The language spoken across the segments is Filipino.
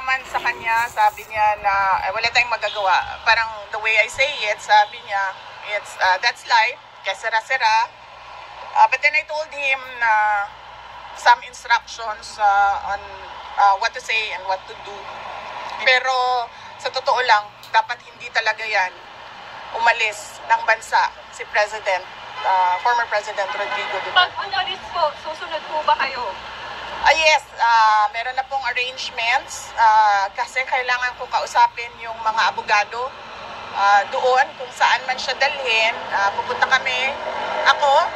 naman sa kanya, sabi niya na wala tayong magagawa. Parang the way I say it, sabi niya, that's life, kaya sera-sera. But then I told him na some instructions on what to say and what to do. Pero sa totoo lang, dapat hindi talaga yan umalis ng bansa si President, former President Rodrigo Duterte. Pag umalis po, susunod po ba kayo? Yes, meron na pong arrangements kasi kailangan ko kausapin yung mga abogado doon kung saan man siya dalhin. Pupunta kami, ako,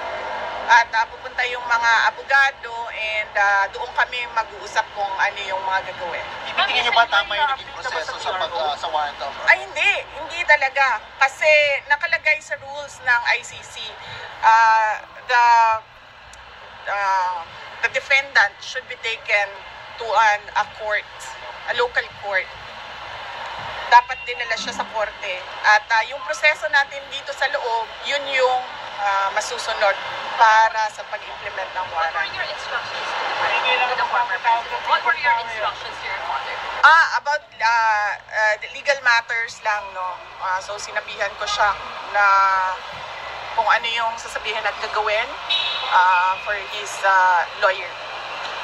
at pupunta yung mga abogado and doon kami mag-uusap kung ano yung mga gagawin. Ibitingin niyo ba tama yung naging proseso sa warrant of? Ay, hindi talaga. Kasi nakalagay sa rules ng ICC, the defendant should be taken to a court, a local court. Dapat dinala siya sa korte. At yung proseso natin dito sa loob, yun yung masusunod para sa pag-implement ng warrant. What were your instructions to the former president? What were your instructions to your father? About the legal matters lang, no. So sinabihan ko siya na kung ano yung sasabihin at gagawin for his lawyer.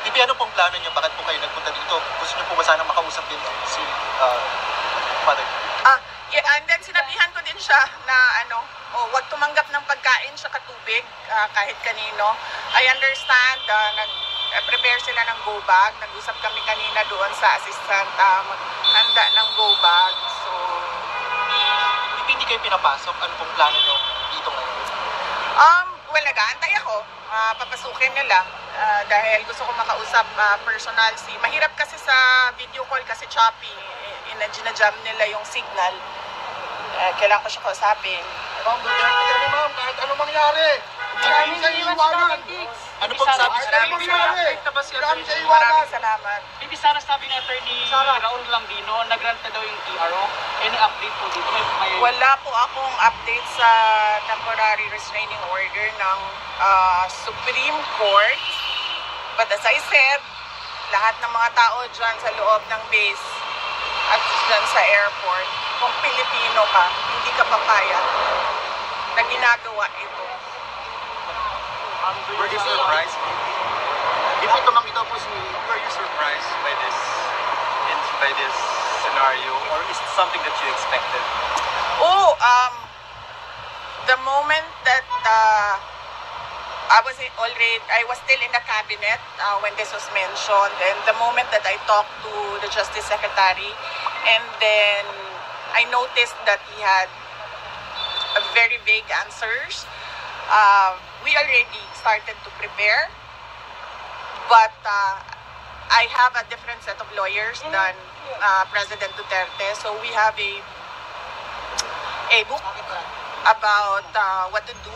Bibi, ano pong plano niyo? Bakit po kayo nagpunta dito? Gusto niyo po ba sana makausap din si father? Yeah, and then sinabihan ko din siya na huwag tumanggap ng pagkain sa katubig kahit kanino. I understand, nag-prepare sila ng go bag. Nag-usap kami kanina doon sa assistant, maghanda ng go bag. So, Hindi kayo pinapasok? Ano pong plano niyo dito ngayon? well, nag-aantay ako. Papasukin nila dahil gusto ko makausap personal. Mahirap kasi sa video call kasi choppy. Ginajam nila yung signal. Kailangan ko siya kausapin. Ma'am, kahit ano mangyari. Maraming sa iwanan. Ano pong sabi sa Maraming salamat. Bibi, sana sabi ni Attorney Raul Lambino, nagrant na daw yung TRO. Any update po dito? Wala po akong update sa temporary restraining order ng Supreme Court. But as I said, lahat ng mga tao dyan sa loob ng base at dyan sa airport, kung Pilipino ka, hindi ka papayag na ginagawa ito. Were you surprised? Bibi, tumanggi daw po si... Were you surprised by this scenario, or is it something that you expected? The moment that I was still in the cabinet when this was mentioned, and the moment that I talked to the Justice Secretary, and then I noticed that he had very vague answers. We already started to prepare, but I have a different set of lawyers than President Duterte. So we have a book about what to do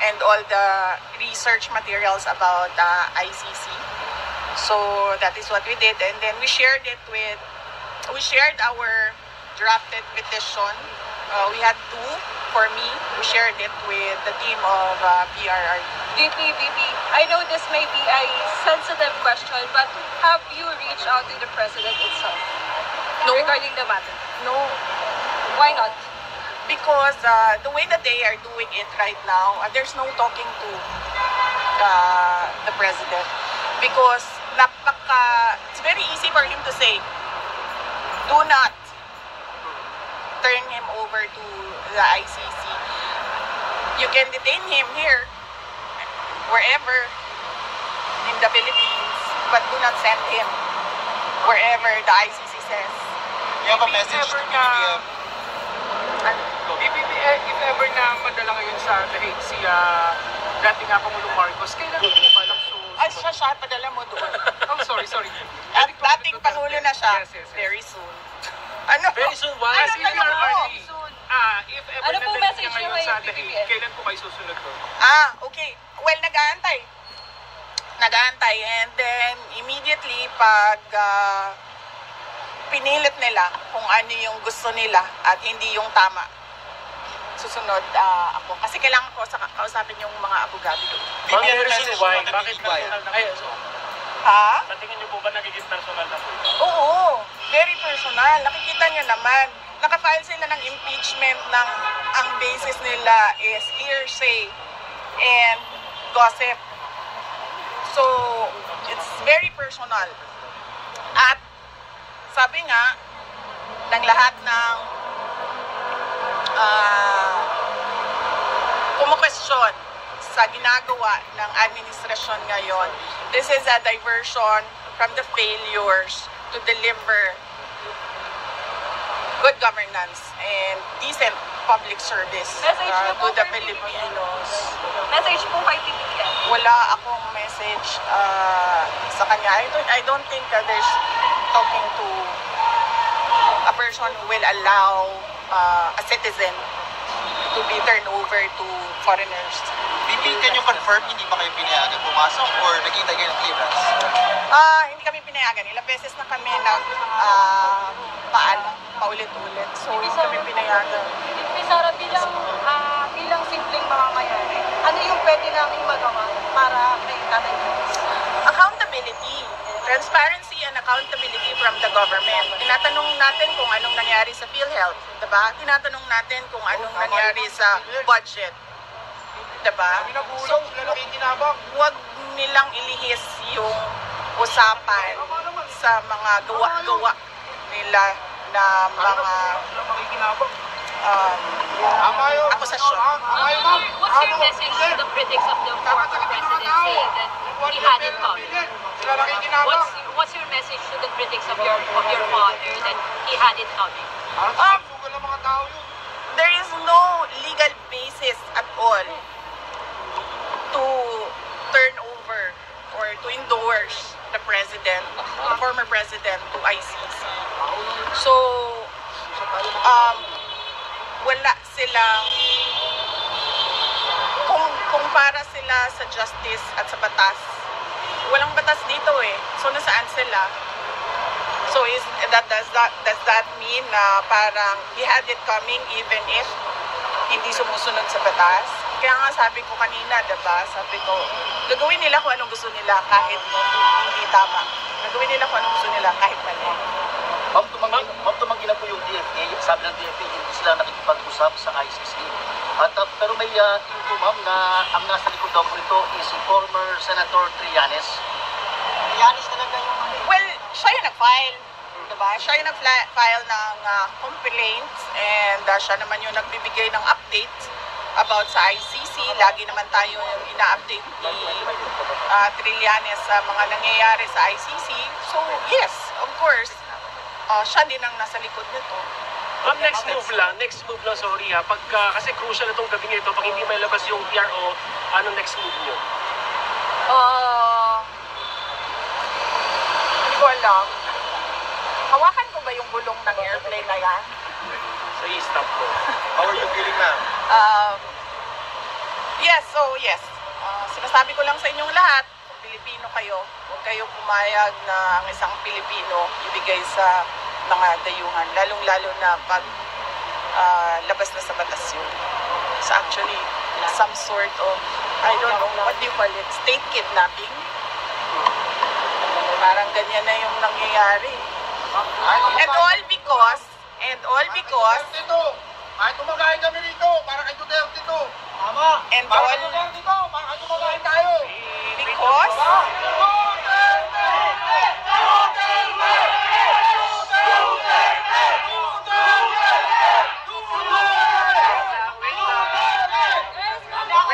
and all the research materials about ICC. So that is what we did, and then we shared our drafted petition. We had two for me. We shared it with the team of PRR. VP, I know this may be a sensitive question, but have you reached out to the President itself regarding the matter? No, Why not? because the way that they are doing it right now, there's no talking to the President. Because it's very easy for him to say, do not turn him over to the ICC. You can detain him here, wherever in the Philippines, but do not send him wherever the ICC says. You have a message to BBM. If ever na madala ngayon sa Dahig si dating Pangulong Marcos, kailan po ba lang Ay, siya, padala mo doon. Oh, sorry. At dating Pangulo na siya, Yes. very soon. Ano? Very soon, why? Ano If talaga mo? if ever Ano na po dating message niya niyo ngayon kay sa Dahig, BBM? kailan po kayo susunod ko? Okay. Well, nag-aantay. And then, immediately, pag pinilit nila kung ano yung gusto nila at hindi yung tama, susunod ako. Kasi kailangan ko kausapin yung mga abogado doon. BBM message why? to the Bakit BBM. personal na po? Ha? Sa tingin niyo po ba nagiging personal na po? Oo personal. Nakikita niyo naman, nakafile sila ng impeachment ng ang basis nila is hearsay and gossip. So, it's very personal. At sabi nga, ng lahat ng kumukwestiyon sa ginagawa ng administrasyon ngayon, this is a diversion from the failures to deliver good governance and decent public service Message niyo to po the kay Filipinos. Message po kay PBBM. Wala akong message sa kanya. I don't think there's talking to a person who will allow a citizen to be turned over to foreigners. VP, can you confirm hindi ba kayo pinayagan pumasok or nakita kayo ng clearance? Hindi kami pinayagan. Ilang beses na kami paulit-ulit. So, hindi kami pinayagan. Sara, bilang simpleng mamamayan, ano yung pwede namin magawa para kay Tatay Diggs? Accountability. Transparency and accountability from the government. Tinatanong natin kung anong nangyari sa PhilHealth, diba? Tinatanong natin kung anong nangyari sa budget, diba? So, huwag nilang ilihis yung usapan sa mga gawa-gawa nila na mga akusasyon. What's your message to the critics of the former president saying that he had it coming? What's your message to the critics of your father that he had it coming? There is no legal basis at all to turn over or to endorse the former president to ICC. So, wala silang kung para sila sa justice at sa batas. Walang batas dito eh. So nasaan sila? So does that mean na parang he had it coming even if hindi sumusunod sa batas? Kaya nga sabi ko kanina, diba? Sabi ko, gagawin nila kung anong gusto nila kahit hindi tama. Gagawin nila kung anong gusto nila kahit mali. Ma'am, tumanggi na po yung DFA. Sabi ng DFA, hindi sila nakikipag-usap sa ICC. Pero may info, ma'am, na ang nasa likod daw po ito is si former Senator Trillanes. Trillanes talaga yung... Well, siya yung nag-file. Diba? Siya yung nag-file ng complaints and siya naman yung nagbibigay ng updates about sa ICC. Lagi naman tayo yung ina-update ni Trillanes sa mga nangyayari sa ICC. So, yes, of course, siya din ang nasa likod nito. Ma'am, next move lang, sorry ha. Kasi crucial na itong gabi ito, pag hindi may labas yung PRO, ano next move nyo? Hindi ko alam. Hawakan ko ba yung gulong ng airplane na yan? So, i-stop ko. How are you feeling, ma'am? Yes. Sinasabi ko lang sa inyong lahat, kung Pilipino kayo, huwag kayo pumayag na ang isang Pilipino ibigay sa mga dayuhan, lalong-lalo na pag labas na sa batas yun. It's actually some sort of, I don't know, what do you call it, state kidnapping? Parang ganyan na yung nangyayari. And all because, Ay, tumagahin kami dito, para kay Duterte to. Tama. and Para all kay Duterte to, para tumagahin tayo. because,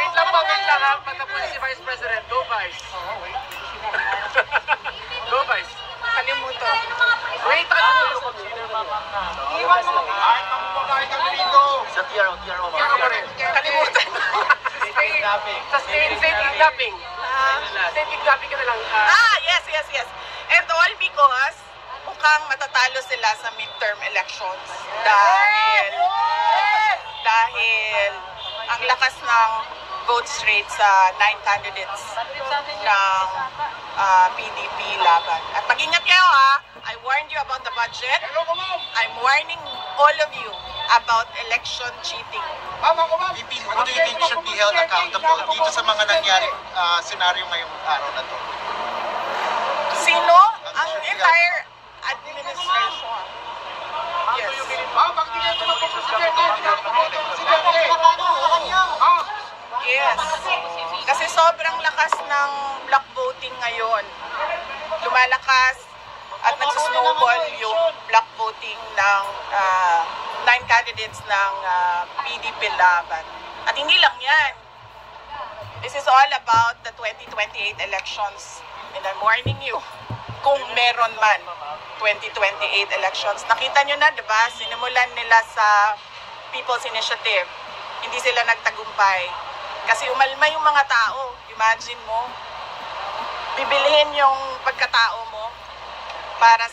Wait lang ha. Patapusin si Vice President. Go, Vice. Go, Vice. kalimutan. Wait, ano? Kahit tumagahin kami dito. Sa TRO, ma'am. Kalimutan. State kidnapping. State kidnapping ka na lang. Yes. And all because mukhang matatalo sila sa midterm elections dahil ang lakas ng votes rate sa 9 candidates ng PDP laban. At mag-ingat kayo ha, I warned you about the budget. I'm warning all of you about election cheating. VP, who do you think should be held accountable dito sa mga nangyari senaryo ngayong araw na to? Sino? Ang entire administration. ng block voting ngayon. Lumalakas at nagsusnowball yung block voting ng 9 candidates ng PDP Laban. At hindi lang yan. This is all about the 2028 elections. And I'm warning you, kung meron man 2028 elections. Nakita nyo na, diba? Sinimulan nila sa People's Initiative. Hindi sila nagtagumpay. Kasi umalma yung mga tao. Imagine mo, bibilihin yung pagkatao mo para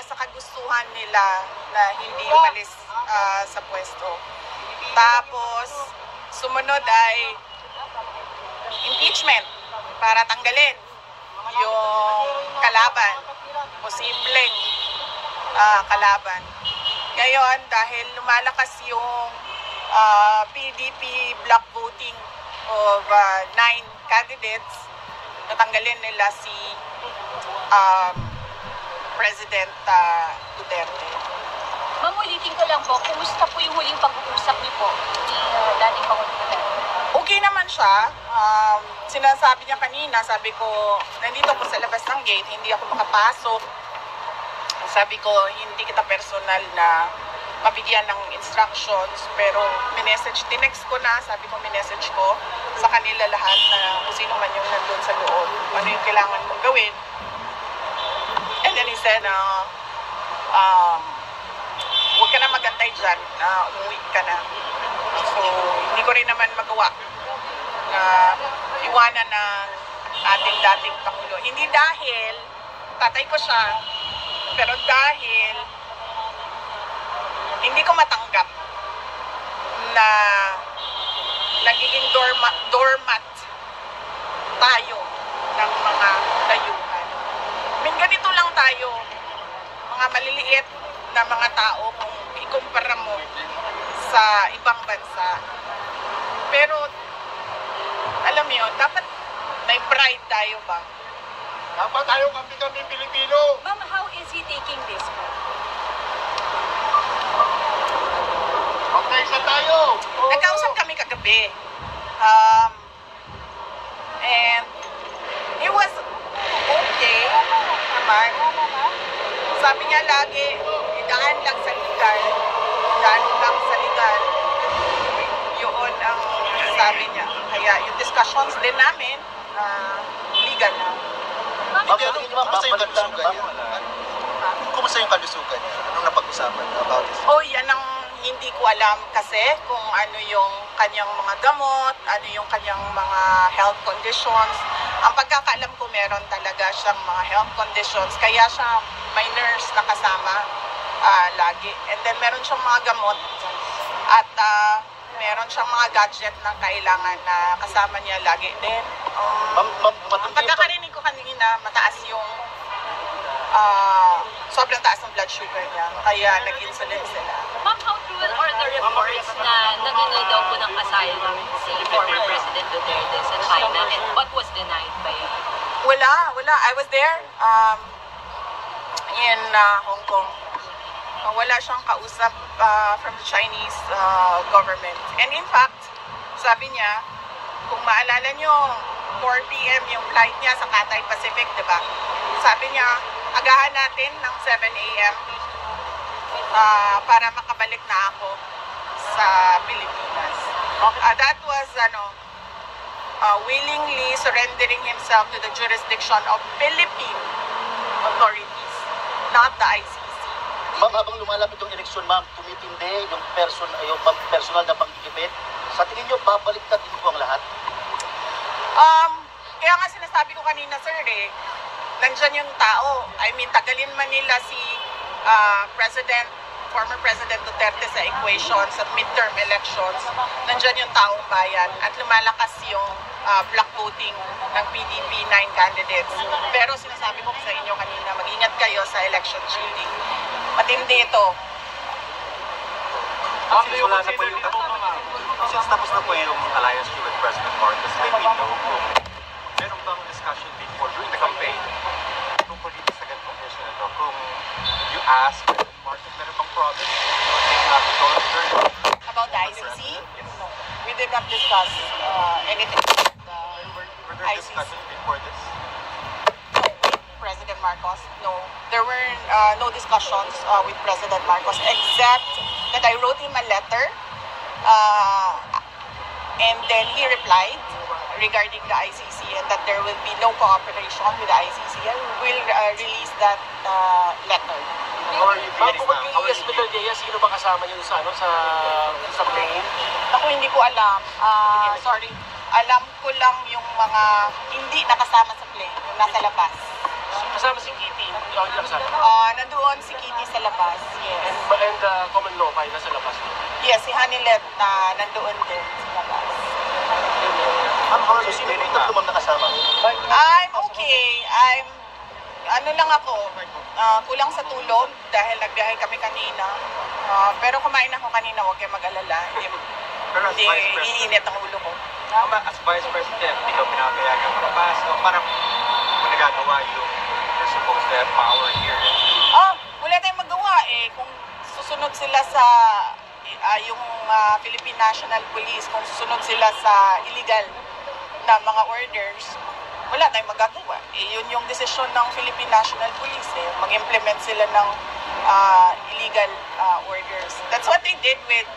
sa kagustuhan nila na hindi umalis sa pwesto. Tapos, sumunod ay impeachment para tanggalin yung kalaban, posibleng kalaban. Ngayon, dahil lumalakas yung PDP block voting of 9 candidates, natanggalin nila si President Duterte. Ma'am, ulitin ko lang po, kumusta po yung huling pag-uusap niyo po ni dating Pangulong Duterte? Okay naman siya. Sinasabi niya kanina, sabi ko, nandito po sa labas ng gate, hindi ako makapasok. Sabi ko, hindi kita personal na mabigyan ng instructions, pero tinext ko na, sabi ko, minessage ko sa kanila lahat na kung sino man yung nandun sa loob, ano yung kailangan mong gawin. And then he said, huwag ka na magantay dyan, umuwi ka na. So, hindi ko rin naman magawa na iwanan ng ating dating Pangulo. Hindi dahil tatay ko siya, pero dahil hindi ko matanggap na nagiging doormat tayo ng mga dayuhan. Ganito lang tayo, mga maliliit na mga tao kung ikumpara mo sa ibang bansa. Pero, alam mo yun, dapat may pride tayo ba? Dapat tayo kami Pilipino. Ma'am, how is he taking this po? Magkaisa tayo. Nagkausap kami kagabi. And it was okay naman. Sabi niya lagi, idaan lang sa legal. Idaan lang sa legal. Yun ang sabi niya. Kaya yung discussions din namin, legal na. Kumusta yung kalusugan niya? Kumusta yung kalusugan niya? Anong napag-usapan about this? Oh, yan ang hindi ko alam kasi kung ano yung kanyang mga gamot, ano yung kanyang mga health conditions. Ang pagkakaalam ko, meron talaga siyang mga health conditions, kaya siya may nurse na kasama lagi. And then meron siyang mga gamot at meron siyang mga gadget na kailangan na kasama niya lagi din. Ang pagkakarinig ko kanina, mataas yung sobrang taas ng blood sugar niya, kaya nag-insulin sila. Ma'am, how true are the reports na nangingi daw po ng asylum si former President Duterte sa China and what was denied by Wala. I was there in Hong Kong. Wala siyang kausap from the Chinese government. And in fact, sabi niya, kung maalala niyo, 4 p.m. yung flight niya sa Cathay Pacific, di ba? Sabi niya, agahan natin ng 7 a.m. Para makabalik na ako sa Pilipinas. That was willingly surrendering himself to the jurisdiction of Philippine authorities, not the ICC. Ma'am, habang lumalapit yung eleksyon, ma'am, tumitindi yung personal na pagkikipit. Sa tingin nyo, babaliktad din po ang lahat? Kaya nga sinasabi ko kanina, sir, nandyan yung tao. I mean, tagalin man nila si former President Duterte sa equation, sa midterm elections, nandyan yung taong bayan at lumalakas yung block voting ng PDP 9 candidates. Pero sinasabi ko sa inyo kanina, mag-ingat kayo sa election cheating. Matindi ito. Since tapos na po yung alliance with President Marcos, may we know kung meron bang discussion before during the campaign tungkol dito sa ganitong issue na ito? Kung you ask President Marcos, meron bang promise About the ICC? No. We did not discuss anything. ICC. discussions before this? No, with President Marcos, no. There were no discussions with President Marcos except that I wrote him a letter and then he replied regarding the ICC and that there will be no cooperation with the ICC and we will release that letter. How are you feeling Bago now? How are mag-iis you Mr. feeling? Diaz, sino ba kasama niyo sa plane? Ako hindi ko alam. Sorry. Alam ko lang yung mga hindi nakasama sa plane, yung nasa labas. Kasama si Kitty, hindi ako nila kasama. Nandoon si Kitty sa labas, yes. And Common Law, kayo nasa labas. Yes, si Hanilet nandoon din sa labas. Ma'am, so sino yung tatlo ma'am nakasama? I'm okay. Ano lang ako, kulang sa tulog dahil nagbiyahe kami kanina. Pero kumain ako kanina, huwag kayo mag-alala. Pero as Hindi Vice President, iinit ang ulo ko. as Vice President, hindi ka pinapayagan lumabas. O parang kung nagagawa yung you're supposed to have power here. Wala tayong magawa eh. Kung susunod sila sa yung Philippine National Police, kung susunod sila sa illegal na mga orders, wala tayong magagawa. Yun yung desisyon ng Philippine National Police eh. Mag-implement sila ng illegal orders. That's what they did with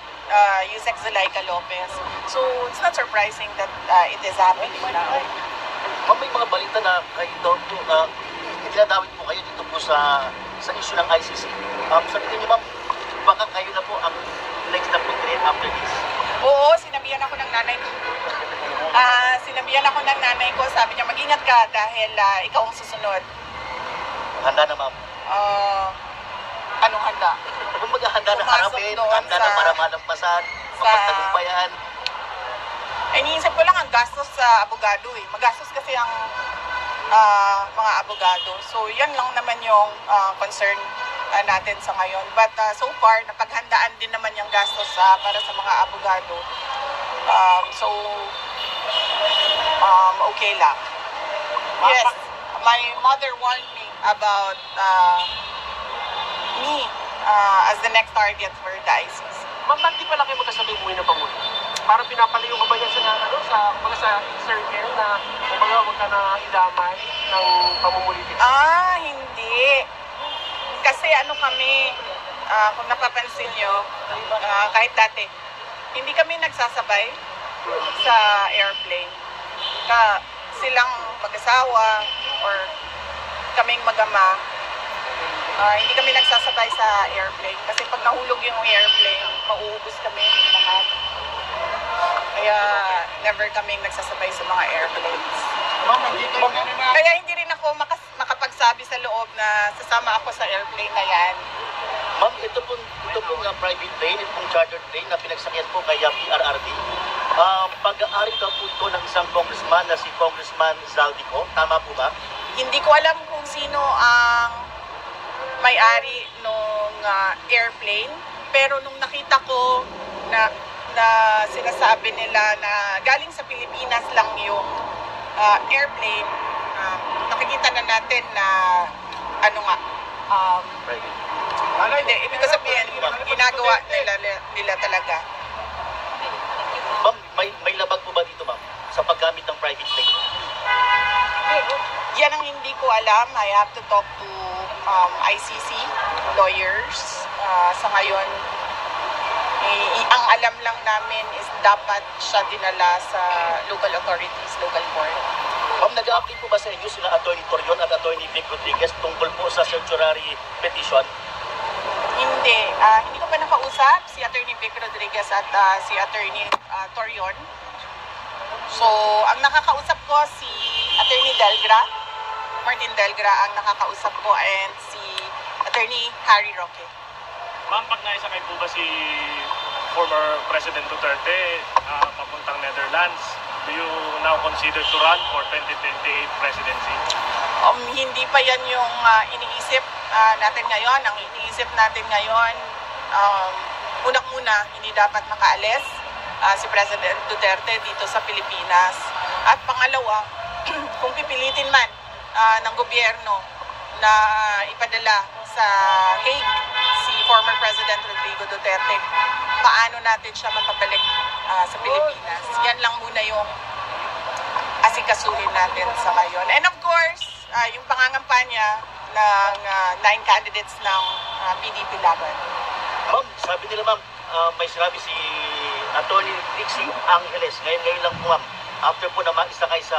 Yusek Zulaika Lopez. So it's not surprising that it is happening now. Ma'am, may mga balita na kayo daw po, dinadawit po kayo dito po sa issue ng ICC. Sa tingin niyo ma'am, baka kayo na po ang next na president after this? Oo, sinabihan ako ng nanay ko. Sinabihan ako ng nanay ko, sabi niya, mag-ingat ka dahil ikaw ang susunod. Handa na ma'am. Anong handa? Kung maghahanda na Pumasok harapin, doon handa na sa- para malampasan, mapagtagumpayan. Iniisip ko lang ang gastos sa abogado eh. Magastos kasi ang mga abogado. So yan lang naman yung concern natin sa ngayon. But so far, napaghandaan din naman yung gastos para sa mga abogado. Okay lang. Yes, my mother warned me about me as the next target for the ICC. Ma'am, ba't di pala kayo magkasabay umuwi ng Pangulo? Parang pinapalayo ka ba niya sa circle na huwag ka na idamay ng pamumulitik? Hindi. Kasi ano kami, kung napapansin nyo, kahit dati, hindi kami nagsasabay sa airplane. Silang mag-asawa or kaming mag-ama, hindi kami nagsasabay sa airplane. Kasi pag nahulog yung airplane, mauubos kami lahat. Kaya never kaming nagsasabay sa mga airplanes. Kaya hindi rin ako makapagsabi sa loob na sasama ako sa airplane na yan. Ma'am, ito po nga private plane, itong chartered plane na pinagsakyan po kay PRRD. Pag-aari daw po ito ng isang congressman na si Congressman Zaldico. Tama po ba? Hindi ko alam kung sino ang may-ari nung airplane. Pero nung nakita ko na sinasabi nila na galing sa Pilipinas lang yung airplane, nakikita na natin na Private. hindi, ibig ko sabihin, ginagawa nila talaga. Ma'am, may labag po ba dito ma'am sa paggamit ng private plane? Yan ang hindi ko alam. I have to talk to ICC lawyers. Sa ngayon, ang alam lang namin is dapat siya dinala sa local authorities, local court. Ma'am, nag-a-update po ba sa inyo sila Atty. Torion at Atty. Vic Rodriguez tungkol po sa certiorari petition? Hindi ko pa nakausap si Atty. Vic Rodriguez at si Atty. Torion. So, ang nakakausap ko si Atty. Martin Delgra ang nakakausap ko and si Atty. Harry Roque. Ma'am, pag naisakay po ba si former President Duterte papuntang Netherlands, do you now consider to run for 2028 presidency? Hindi pa yan yung iniisip natin ngayon. Ang iniisip natin ngayon, unang-una, hindi dapat makaalis si President Duterte dito sa Pilipinas. At pangalawa, kung pipilitin man ng gobyerno na ipadala sa Hague si former President Rodrigo Duterte, paano natin siya mapabalik sa Pilipinas? Yan lang muna yung kikasuhin natin sa ngayon. And of course, yung pangangampanya ng 9 candidates ng PDP laban. Ma'am, sabi nila ma'am, may sinabi si Attorney Trixie Angeles, ngayon lang po ma'am, after po na maisakay sa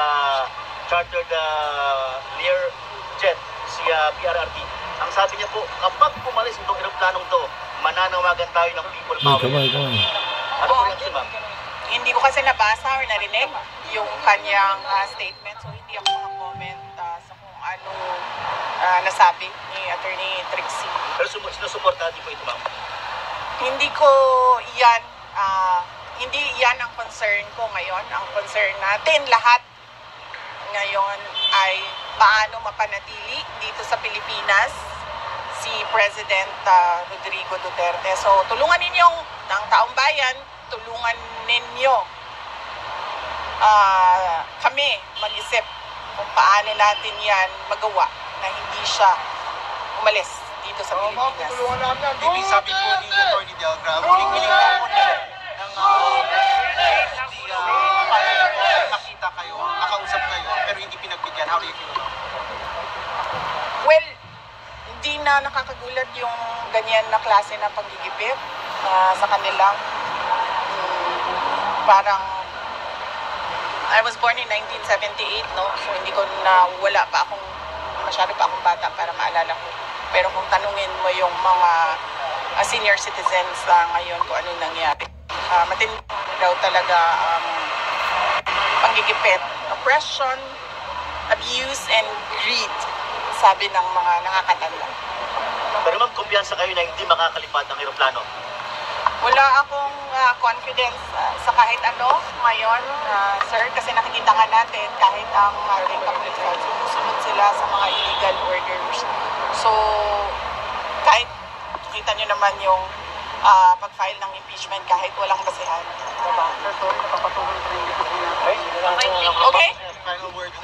chartered Lear jet, si PRRT. Ang sabi niya po, kapag pumalis itong aeroplanong to, mananawagan tayo ng people power. Ano po yan si ma'am? Hindi ko kasi nabasa or narinig yung kanyang statement, so hindi ako makakomment sa kung ano nasabi ni Attorney Trixie. Pero sinusuportahan din po ito ma'am? Hindi yan ang concern ko ngayon. Ang concern natin lahat ngayon ay paano mapanatili dito sa Pilipinas si President Rodrigo Duterte. So tulungan ninyong ng taong bayan, tulungan ninyo kami mag-isip kung paano natin yan magawa na hindi siya umalis dito sa Pilipinas. Bibi, sabi po ni Attorney Delgra, huling-hiling po niya ng nakita kayo, nakausap kayo, pero hindi pinagbigyan. How do you feel about it? Well, hindi na nakakagulat yung ganyan na klase na paggigipit sa kanilang parang I was born in 1978, no? So hindi ko na masyado pa akong bata para maalala ko. Pero kung tanungin mo yung mga senior citizens ngayon kung ano nangyari, matindi daw talaga panggigipit, oppression, abuse, and greed, sabi ng mga nakakatanda. Pero ma'am, kumpiyansa kayo na hindi makakalipad ng aeroplano? Wala akong confidence sa kahit ano ngayon, sir, kasi nakikita nga natin kahit ang Republican sumusunod sila sa mga illegal orders. So, kahit kita nyo naman yung pag-file ng impeachment kahit walang basehan. Diba? Okay? Final words.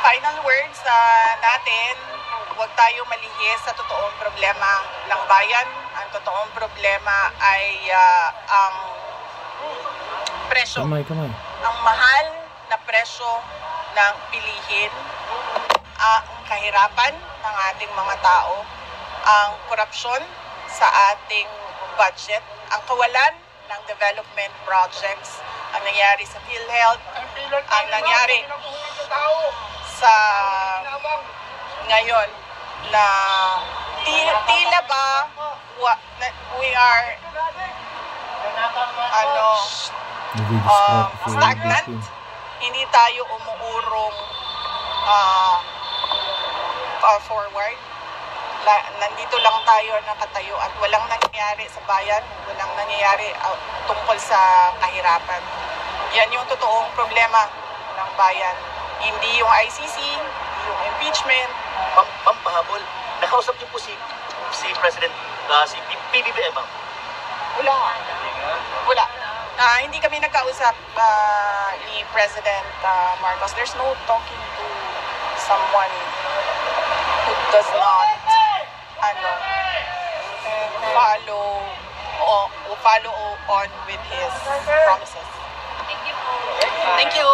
Final words natin, huwag tayo malihis sa totoong problema ng bayan. Ang totoong problema ay ang presyo. Ang mahal na presyo ng bilihin, ang kahirapan ng ating mga tao, ang korupsyon sa ating budget, ang kawalan ng development projects, ang nangyari sa PhilHealth, ang nangyari sa ngayon na tila ba we are stagnant, hindi tayo umuurong forward. Nandito lang tayo nakatayo at walang nangyayari sa bayan, walang nangyayari tungkol sa kahirapan. Yan yung totoong problema ng bayan. Hindi yung ICC, hindi yung impeachment. Ma'am, pahabol, nakausap niyo po si President, si PBBM, ma'am? Wala. Hindi kami nagkausap ni President Marcos. There's no talking to someone who does not follow on with his promises. Thank you. Thank you.